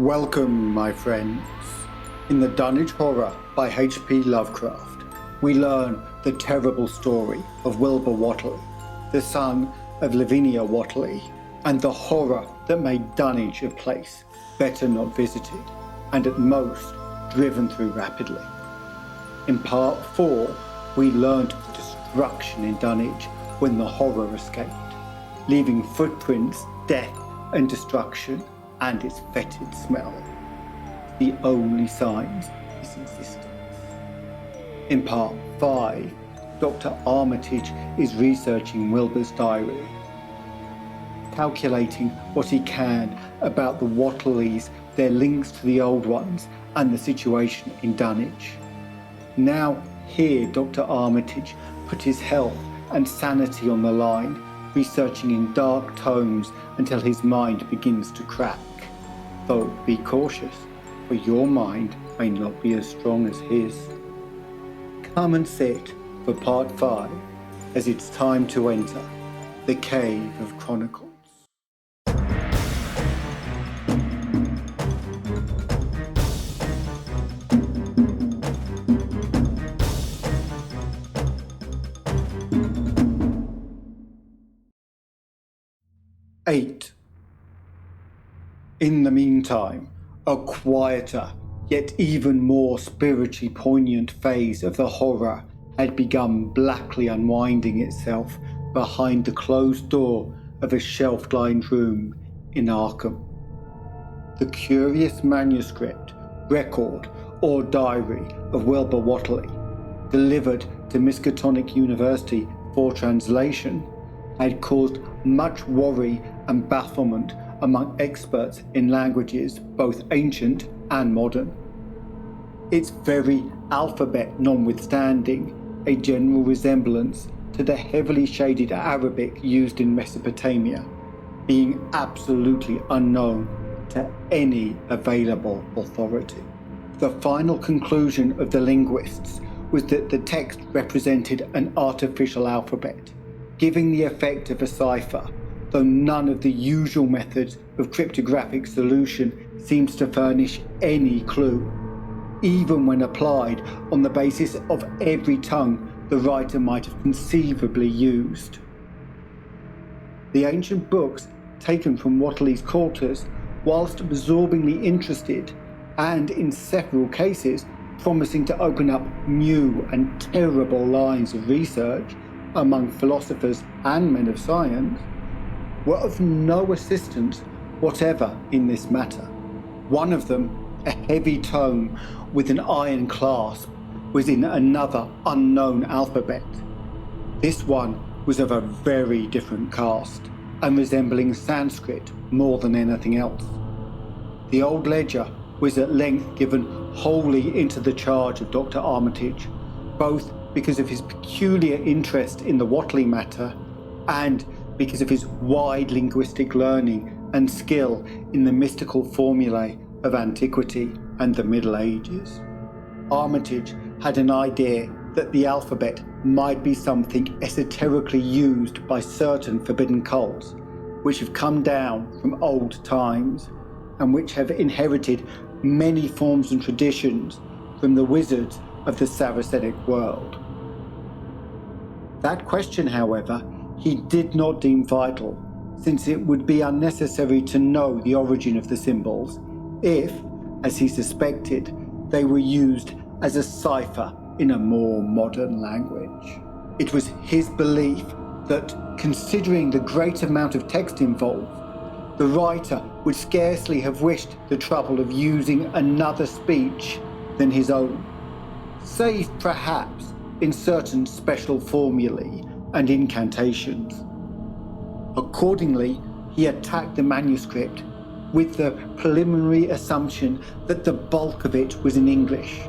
Welcome, my friends. In the Dunwich Horror by H.P. Lovecraft, we learn the terrible story of Wilbur Whatley, the son of Lavinia Whatley, and the horror that made Dunwich a place better not visited, and at most driven through rapidly. In part 4, we learned of the destruction in Dunwich when the horror escaped, leaving footprints, death and destruction, and its fetid smell. The only signs of its existence. In part 5, Dr. Armitage is researching Wilbur's diary, calculating what he can about the Whatleys, their links to the old ones, and the situation in Dunwich. Now here Dr. Armitage put his health and sanity on the line, researching in dark tomes until his mind begins to crack. Though be cautious, for your mind may not be as strong as his. Come and sit for part 5, as it's time to enter the Cave of Chronicles. Eight. In the meantime, a quieter, yet even more spiritually poignant phase of the horror had begun blackly unwinding itself behind the closed door of a shelf-lined room in Arkham. The curious manuscript, record, or diary of Wilbur Whatley, delivered to Miskatonic University for translation, had caused much worry and bafflement among experts in languages both ancient and modern. Its very alphabet notwithstanding a general resemblance to the heavily shaded Arabic used in Mesopotamia, being absolutely unknown to any available authority. The final conclusion of the linguists was that the text represented an artificial alphabet, giving the effect of a cipher, though none of the usual methods of cryptographic solution seems to furnish any clue, even when applied on the basis of every tongue the writer might have conceivably used. The ancient books taken from Whatley's quarters, whilst absorbingly interested, and in several cases promising to open up new and terrible lines of research among philosophers and men of science, were of no assistance whatever in this matter. One of them, a heavy tome with an iron clasp, was in another unknown alphabet. This one was of a very different cast and resembling Sanskrit more than anything else. The old ledger was at length given wholly into the charge of Dr. Armitage, both because of his peculiar interest in the Whatley matter and because of his wide linguistic learning and skill in the mystical formulae of antiquity and the Middle Ages. Armitage had an idea that the alphabet might be something esoterically used by certain forbidden cults, which have come down from old times and which have inherited many forms and traditions from the wizards of the Saracenic world. That question, however, he did not deem vital, since it would be unnecessary to know the origin of the symbols if, as he suspected, they were used as a cipher in a more modern language. It was his belief that, considering the great amount of text involved, the writer would scarcely have wished the trouble of using another speech than his own, save perhaps in certain special formulae and incantations. Accordingly, he attacked the manuscript with the preliminary assumption that the bulk of it was in English.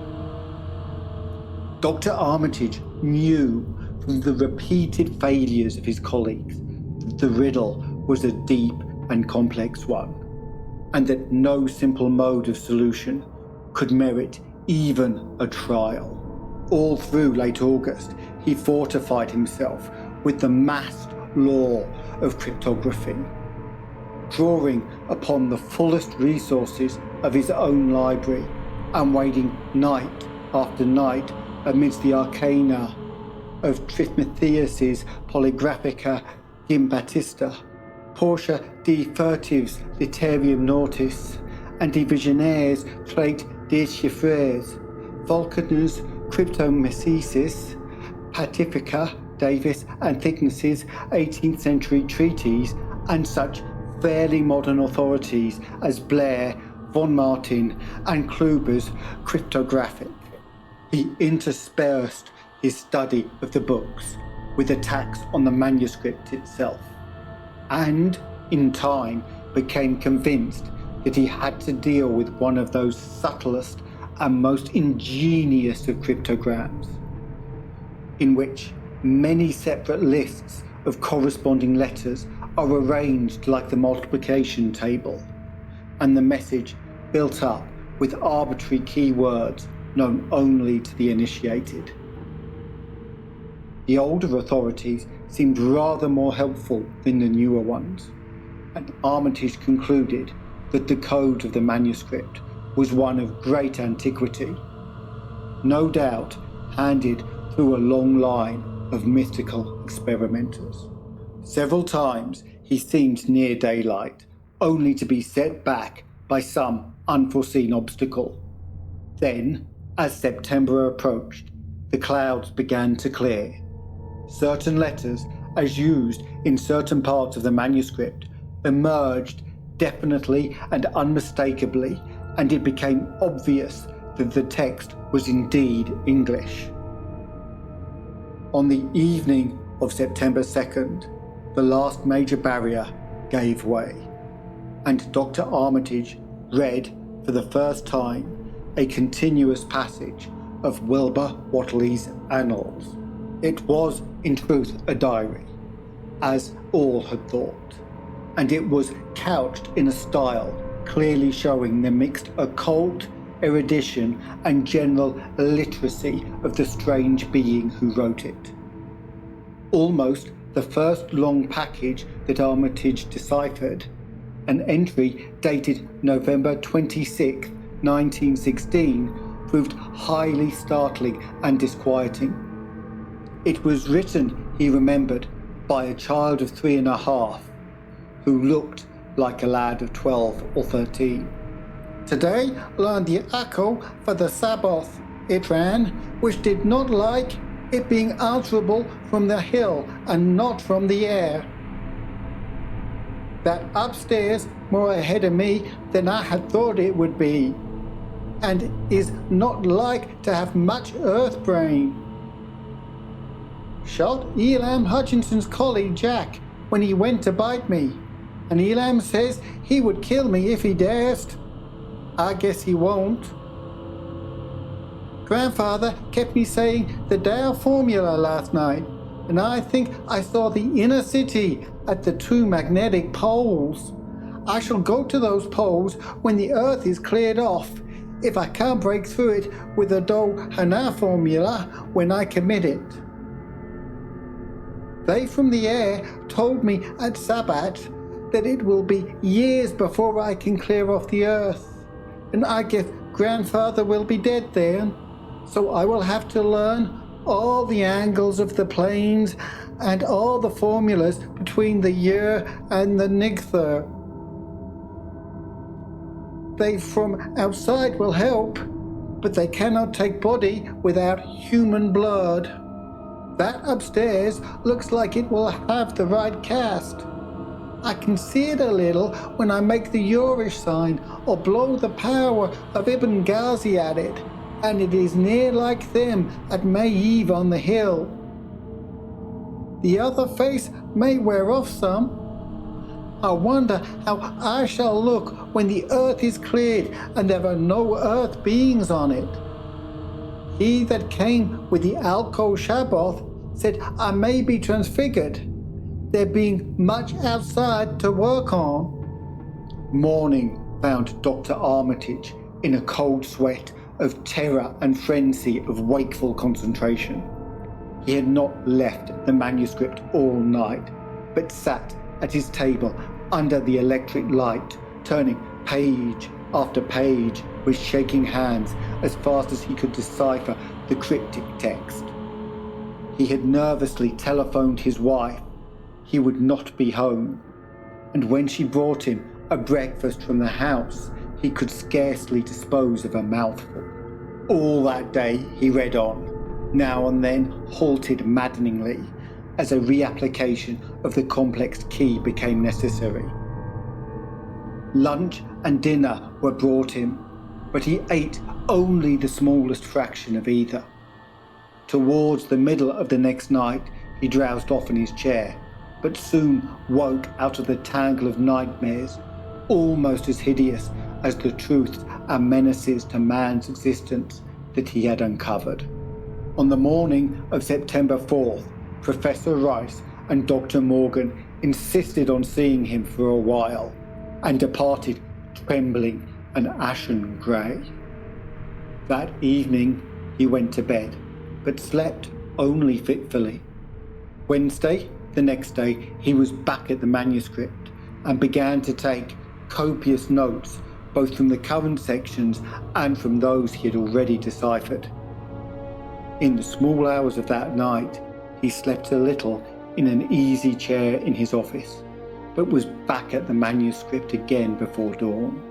Dr. Armitage knew from the repeated failures of his colleagues that the riddle was a deep and complex one, and that no simple mode of solution could merit even a trial. All through late August, he fortified himself with the massed law of cryptography. drawing upon the fullest resources of his own library and wading night after night amidst the arcana of Trismegistus's Polygraphica Gimbatista, Portia de Furtive's Litterium Nautis, and de Visionaire's Trait Deciphers, Vulcanus Cryptomnesis, Pacifica Davis and Thickness's 18th century treatise, and such fairly modern authorities as Blair, von Martin, and Kluber's Cryptographic. He interspersed his study of the books with attacks on the manuscript itself, and in time became convinced that he had to deal with one of those subtlest and most ingenious of cryptograms, in which many separate lists of corresponding letters are arranged like the multiplication table, and the message built up with arbitrary keywords known only to the initiated. The older authorities seemed rather more helpful than the newer ones, and Armitage concluded that the code of the manuscript was one of great antiquity, no doubt handed through a long line of mystical experimenters. Several times he seemed near daylight, only to be set back by some unforeseen obstacle. Then, as September approached, the clouds began to clear. Certain letters, as used in certain parts of the manuscript, emerged definitely and unmistakably, and it became obvious that the text was indeed English. On the evening of September 2nd, the last major barrier gave way, and Dr. Armitage read for the first time a continuous passage of Wilbur Whatley's Annals. It was, in truth, a diary, as all had thought, and it was couched in a style clearly showing the mixed occult, erudition, and general literacy of the strange being who wrote it. Almost the first long package that Armitage deciphered, an entry dated November 26, 1916, proved highly startling and disquieting. It was written, he remembered, by a child of 3.5, who looked like a lad of 12 or 13. Today learned the echo for the Sabbath, it ran, which did not like it being answerable from the hill and not from the air. That upstairs more ahead of me than I had thought it would be, and is not like to have much earth brain. Shot Elam Hutchinson's collie Jack when he went to bite me, and Elam says he would kill me if he durst. I guess he won't. Grandfather kept me saying the Dow formula last night, and I think I saw the inner city at the 2 magnetic poles. I shall go to those poles when the earth is cleared off, if I can't break through it with the Do-Hana formula when I commit it. They from the air told me at Sabbat that it will be years before I can clear off the earth, and I guess Grandfather will be dead then, so I will have to learn all the angles of the planes and all the formulas between the year and the nigther. They from outside will help, but they cannot take body without human blood. That upstairs looks like it will have the right cast. I can see it a little when I make the Yorish sign or blow the power of Ibn Ghazi at it, and it is near like them at May Eve on the hill. The other face may wear off some. I wonder how I shall look when the earth is cleared and there are no earth beings on it. He that came with the Alko Shabbath said I may be transfigured, there being much outside to work on. Morning found Dr. Armitage in a cold sweat of terror and frenzy of wakeful concentration. He had not left the manuscript all night, but sat at his table under the electric light, turning page after page with shaking hands as fast as he could decipher the cryptic text. He had nervously telephoned his wife. He would not be home, and when she brought him a breakfast from the house, he could scarcely dispose of a mouthful. All that day he read on, now and then halted maddeningly as a reapplication of the complex key became necessary. Lunch and dinner were brought him, but he ate only the smallest fraction of either. Towards the middle of the next night, he drowsed off in his chair, but soon woke out of the tangle of nightmares, almost as hideous as the truths and menaces to man's existence that he had uncovered. On the morning of September 4th, Professor Rice and Dr. Morgan insisted on seeing him for a while, and departed trembling and ashen grey. That evening he went to bed, but slept only fitfully. Wednesday, the next day, he was back at the manuscript and began to take copious notes, both from the current sections and from those he had already deciphered. In the small hours of that night, he slept a little in an easy chair in his office, but was back at the manuscript again before dawn.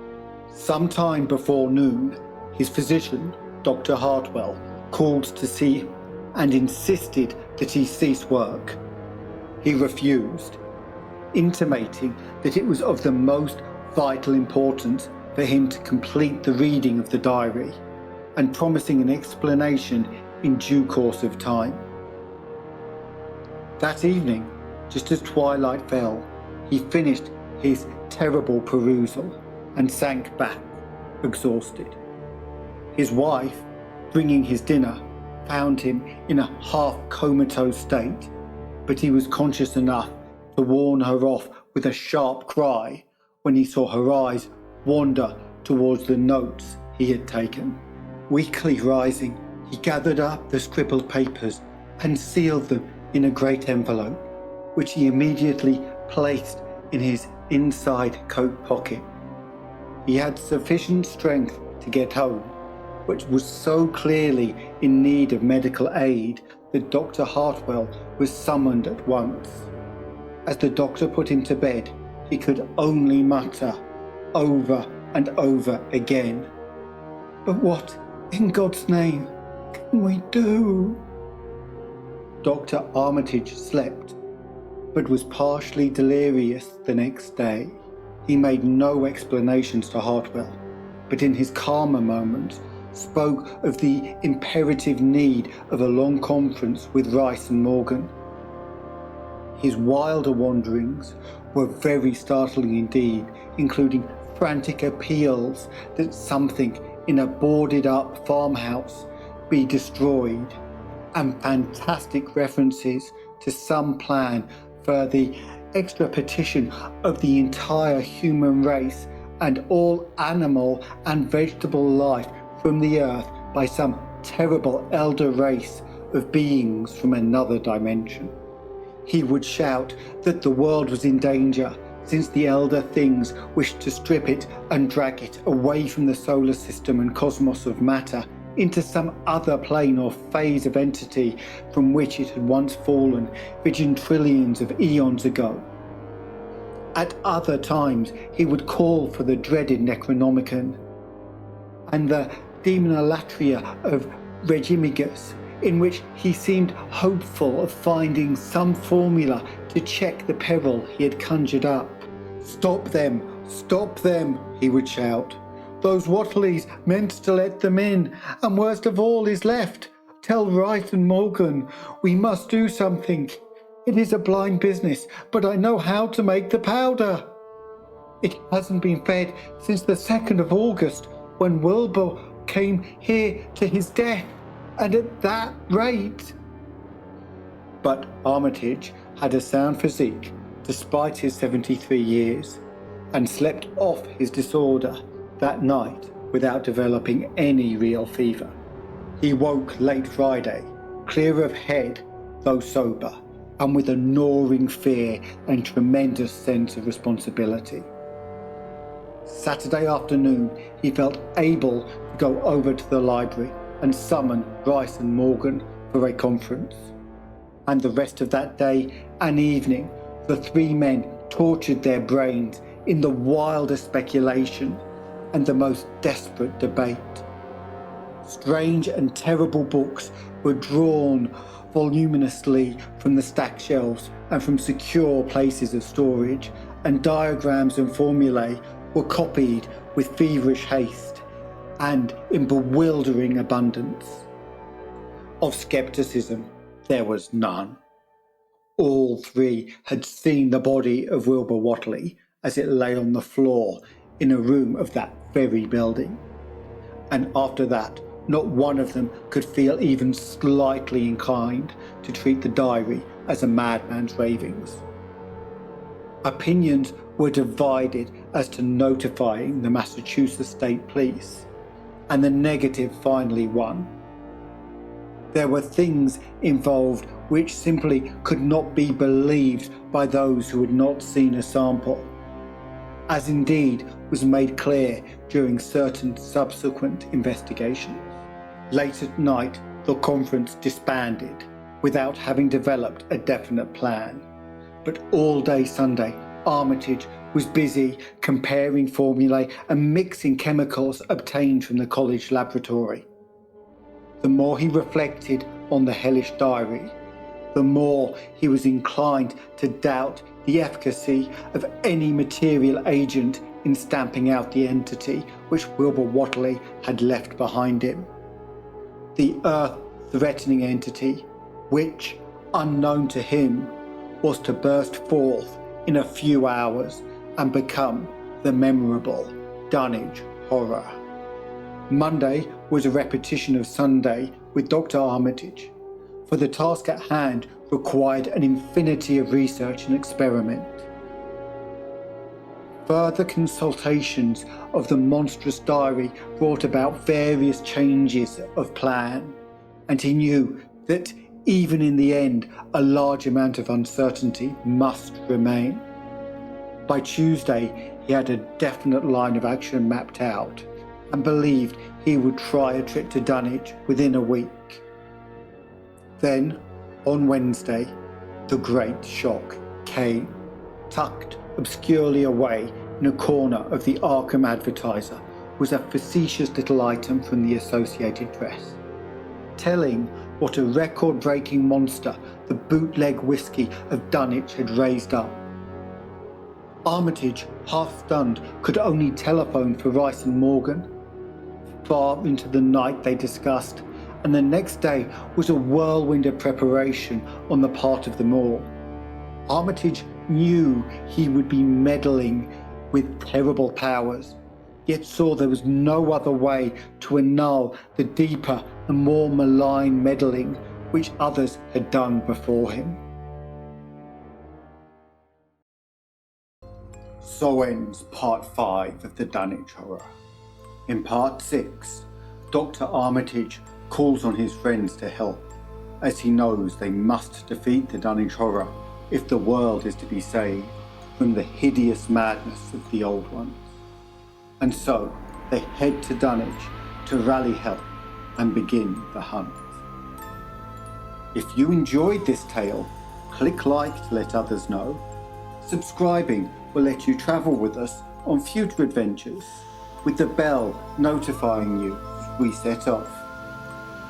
Sometime before noon, his physician, Dr. Hartwell, called to see him and insisted that he cease work. He refused, intimating that it was of the most vital importance for him to complete the reading of the diary, and promising an explanation in due course of time. That evening, just as twilight fell, he finished his terrible perusal and sank back, exhausted. His wife, bringing his dinner, found him in a half-comatose state, but he was conscious enough to warn her off with a sharp cry when he saw her eyes wander towards the notes he had taken. Weakly rising, he gathered up the scribbled papers and sealed them in a great envelope, which he immediately placed in his inside coat pocket. He had sufficient strength to get home, which was so clearly in need of medical aid that Dr. Hartwell was summoned at once. As the doctor put him to bed, he could only mutter over and over again, "But what, in God's name, can we do?" Dr. Armitage slept, but was partially delirious the next day. He made no explanations to Hartwell, but in his calmer moments spoke of the imperative need of a long conference with Rice and Morgan. His wilder wanderings were very startling indeed, including frantic appeals that something in a boarded-up farmhouse be destroyed, and fantastic references to some plan for the extirpation of the entire human race and all animal and vegetable life from the earth by some terrible elder race of beings from another dimension. He would shout that the world was in danger, since the elder things wished to strip it and drag it away from the solar system and cosmos of matter into some other plane or phase of entity from which it had once fallen trillions of eons ago. At other times he would call for the dreaded Necronomicon and the Demonolatria of Regimigus, in which he seemed hopeful of finding some formula to check the peril he had conjured up. Stop them, he would shout. "Those Whatleys meant to let them in, and worst of all is left. Tell Rice and Morgan we must do something. It is a blind business, but I know how to make the powder. It hasn't been fed since the 2nd of August, when Wilbur came here to his death, and at that rate." But Armitage had a sound physique despite his 73 years, and slept off his disorder that night without developing any real fever. He woke late Friday, clear of head though sober, and with a gnawing fear and tremendous sense of responsibility. Saturday afternoon, he felt able to go over to the library and summon Bryce and Morgan for a conference. And the rest of that day and evening, the three men tortured their brains in the wildest speculation and the most desperate debate. Strange and terrible books were drawn voluminously from the stacked shelves and from secure places of storage, and diagrams and formulae were copied with feverish haste and in bewildering abundance. Of skepticism, there was none. All three had seen the body of Wilbur Whatley as it lay on the floor in a room of that very building. And after that, not one of them could feel even slightly inclined to treat the diary as a madman's ravings. Opinions were divided as to notifying the Massachusetts State Police, and the negative finally won. There were things involved which simply could not be believed by those who had not seen a sample, as indeed was made clear during certain subsequent investigations. Late at night, the conference disbanded without having developed a definite plan. But all day Sunday, Armitage was busy comparing formulae and mixing chemicals obtained from the college laboratory. The more he reflected on the hellish diary, the more he was inclined to doubt the efficacy of any material agent in stamping out the entity which Wilbur Whatley had left behind him. The earth-threatening entity, which, unknown to him, was to burst forth in a few hours and become the memorable Dunwich Horror. Monday was a repetition of Sunday with Dr. Armitage, for the task at hand required an infinity of research and experiment. Further consultations of the monstrous diary brought about various changes of plan, and he knew that even in the end a large amount of uncertainty must remain. By Tuesday he had a definite line of action mapped out and believed he would try a trip to Dunwich within a week. Then, on Wednesday, the great shock came. Tucked obscurely away in a corner of the Arkham Advertiser was a facetious little item from the Associated Press, telling what a record-breaking monster the bootleg whiskey of Dunwich had raised up. Armitage, half stunned, could only telephone for Rice and Morgan. Far into the night they discussed, and the next day was a whirlwind of preparation on the part of them all. Armitage knew he would be meddling with terrible powers, yet saw there was no other way to annul the deeper and more malign meddling which others had done before him. So ends Part 5 of the Dunwich Horror. In Part 6, Dr. Armitage calls on his friends to help, as he knows they must defeat the Dunwich Horror if the world is to be saved from the hideous madness of the old ones. And so they head to Dunwich to rally help and begin the hunt. If you enjoyed this tale, click like to let others know. Subscribing will let you travel with us on future adventures, with the bell notifying you as we set off.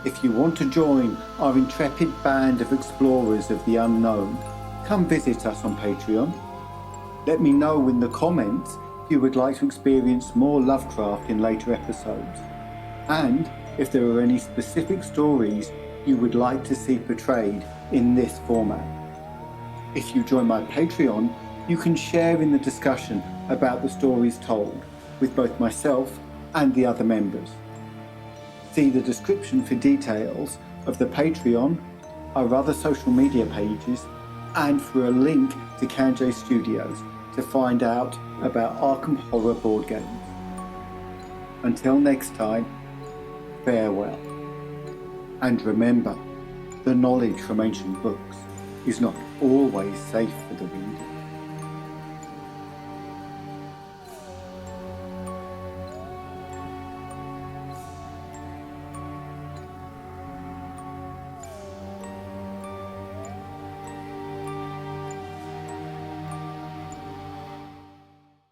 If you want to join our intrepid band of explorers of the unknown, come visit us on Patreon. Let me know in the comments if you would like to experience more Lovecraft in later episodes, and if there are any specific stories you would like to see portrayed in this format. If you join my Patreon, you can share in the discussion about the stories told with both myself and the other members. See the description for details of the Patreon, our other social media pages, and for a link to Canje Studios to find out about Arkham Horror board games. Until next time, farewell. And remember, the knowledge from ancient books is not always safe for the reader.